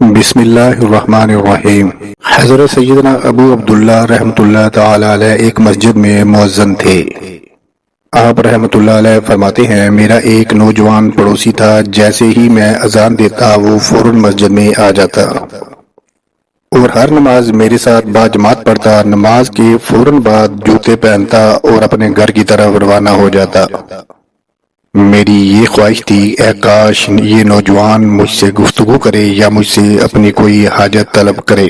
بسم اللہ الرحمن الرحیم۔ حضرت سیدنا ابو عبداللہ رحمۃ اللہ تعالی علیہ ایک مسجد میں مؤذن تھے۔ آپ رحمۃ اللہ علیہ فرماتے ہیں، میرا ایک نوجوان پڑوسی تھا، جیسے ہی میں اذان دیتا وہ فوراً مسجد میں آ جاتا اور ہر نماز میرے ساتھ باجماعت پڑھتا۔ نماز کے فوراً بعد جوتے پہنتا اور اپنے گھر کی طرف روانہ ہو جاتا۔ میری یہ خواہش تھی، اے کاش یہ نوجوان مجھ سے گفتگو کرے یا مجھ سے اپنی کوئی حاجت طلب کرے۔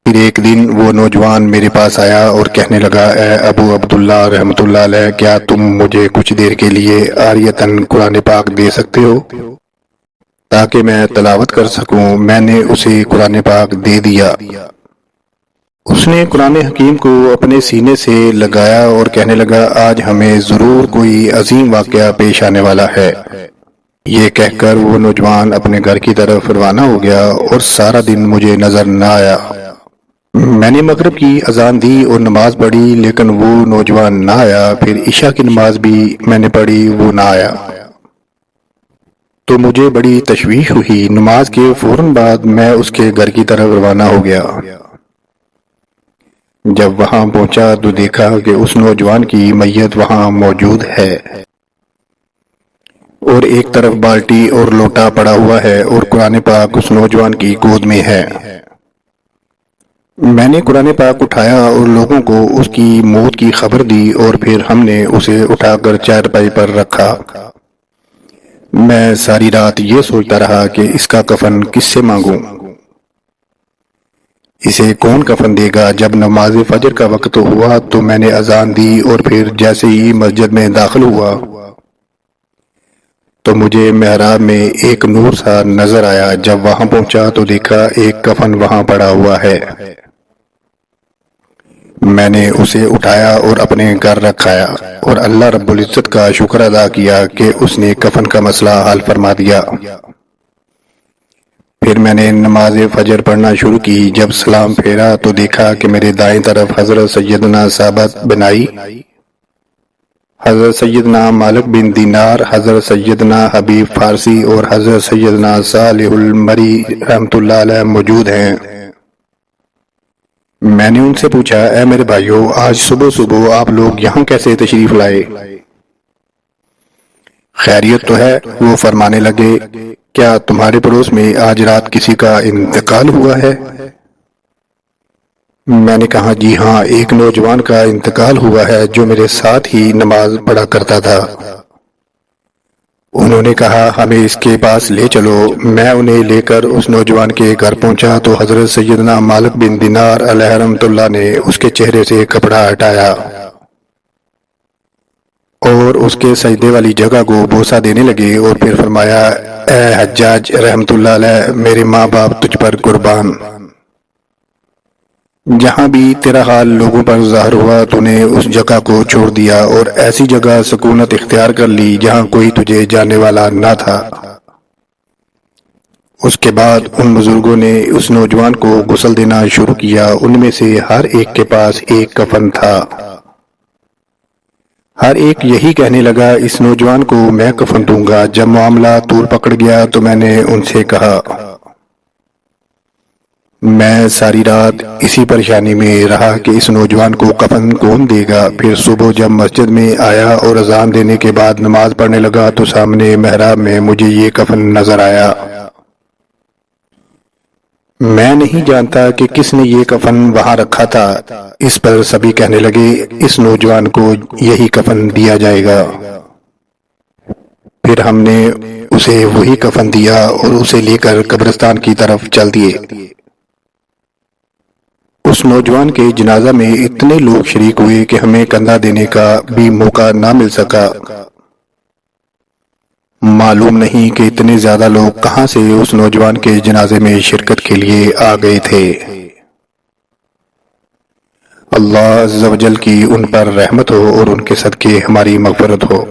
پھر ایک دن وہ نوجوان میرے پاس آیا اور کہنے لگا، اے ابو عبداللہ رحمۃ اللہ علیہ، کیا تم مجھے کچھ دیر کے لیے عاریۃً قرآن پاک دے سکتے ہو تاکہ میں تلاوت کر سکوں؟ میں نے اسے قرآن پاک دے دیا۔ اس نے قرآن حکیم کو اپنے سینے سے لگایا اور کہنے لگا، آج ہمیں ضرور کوئی عظیم واقعہ پیش آنے والا ہے۔ یہ کہہ کر وہ نوجوان اپنے گھر کی طرف روانہ ہو گیا اور سارا دن مجھے نظر نہ آیا۔ میں نے مغرب کی اذان دی اور نماز پڑھی، لیکن وہ نوجوان نہ آیا۔ پھر عشاء کی نماز بھی میں نے پڑھی، وہ نہ آیا۔ تو مجھے بڑی تشویش ہوئی۔ نماز کے فوراً بعد میں اس کے گھر کی طرف روانہ ہو گیا۔ جب وہاں پہنچا تو دیکھا کہ اس نوجوان کی میت وہاں موجود ہے اور ایک طرف بالٹی اور لوٹا پڑا ہوا ہے اور قرآن پاک اس نوجوان کی گود میں ہے۔ میں نے قرآن پاک اٹھایا اور لوگوں کو اس کی موت کی خبر دی اور پھر ہم نے اسے اٹھا کر چارپائی پر رکھا۔ میں ساری رات یہ سوچتا رہا کہ اس کا کفن کس سے مانگوں، اسے کون کفن دے گا۔ جب نماز فجر کا وقت ہوا تو میں نے اذان دی اور پھر جیسے ہی مسجد میں داخل ہوا تو مجھے محراب میں ایک نور سا نظر آیا۔ جب وہاں پہنچا تو دیکھا ایک کفن وہاں پڑا ہوا ہے۔ میں نے اسے اٹھایا اور اپنے گھر رکھایا اور اللہ رب العزت کا شکر ادا کیا کہ اس نے کفن کا مسئلہ حل فرما دیا۔ پھر میں نے نماز فجر پڑھنا شروع کی۔ جب سلام پھیرا تو دیکھا کہ میرے دائیں طرف حضرت سیدنا ثابت بن عی، حضرت سیدنا مالک بن دینار، حضرت سیدنا حبیب فارسی اور حضرت سیدنا صالح المری رحمۃ اللہ علیہ موجود ہیں۔ میں نے ان سے پوچھا، اے میرے بھائیو، آج صبح صبح آپ لوگ یہاں کیسے تشریف لائے؟ خیریت تو ہے؟ وہ فرمانے لگے، کیا تمہارے پڑوس میں آج رات کسی کا انتقال ہوا ہے؟ میں نے کہا، جی ہاں، ایک نوجوان کا انتقال ہوا ہے جو میرے ساتھ ہی نماز پڑھا کرتا تھا۔ انہوں نے کہا، ہمیں اس کے پاس لے چلو۔ میں انہیں لے کر اس نوجوان کے گھر پہنچا تو حضرت سیدنا مالک بن دینار علیہ رحمۃ اللہ نے اس کے چہرے سے کپڑا ہٹایا اور اس کے سجدے والی جگہ کو بوسہ دینے لگے اور پھر فرمایا، اے حجاج رحمۃ اللہ علیہ، میرے ماں باپ تجھ پر قربان۔ جہاں بھی تیرا حال لوگوں پر ظاہر ہوا تو نے اس جگہ کو چھوڑ دیا اور ایسی جگہ سکونت اختیار کر لی جہاں کوئی تجھے جاننے والا نہ تھا۔ اس کے بعد ان بزرگوں نے اس نوجوان کو غسل دینا شروع کیا۔ ان میں سے ہر ایک کے پاس ایک کفن تھا۔ ہر ایک یہی کہنے لگا، اس نوجوان کو میں کفن دوں گا۔ جب معاملہ طول پکڑ گیا تو میں نے ان سے کہا، میں ساری رات اسی پریشانی میں رہا کہ اس نوجوان کو کفن کون دے گا۔ پھر صبح جب مسجد میں آیا اور اذان دینے کے بعد نماز پڑھنے لگا تو سامنے محراب میں مجھے یہ کفن نظر آیا۔ میں نہیں جانتا کہ کس نے یہ کفن وہاں رکھا تھا۔ اس پر سبھی کہنے لگے، اس نوجوان کو یہی کفن دیا جائے گا۔ پھر ہم نے اسے وہی کفن دیا اور اسے لے کر قبرستان کی طرف چل دیے۔ اس نوجوان کے جنازہ میں اتنے لوگ شریک ہوئے کہ ہمیں کندھا دینے کا بھی موقع نہ مل سکا۔ معلوم نہیں کہ اتنے زیادہ لوگ کہاں سے اس نوجوان کے جنازے میں شرکت کے لیے آ گئے تھے۔ اللہ عز و جل کی ان پر رحمت ہو اور ان کے صدقے ہماری مغفرت ہو۔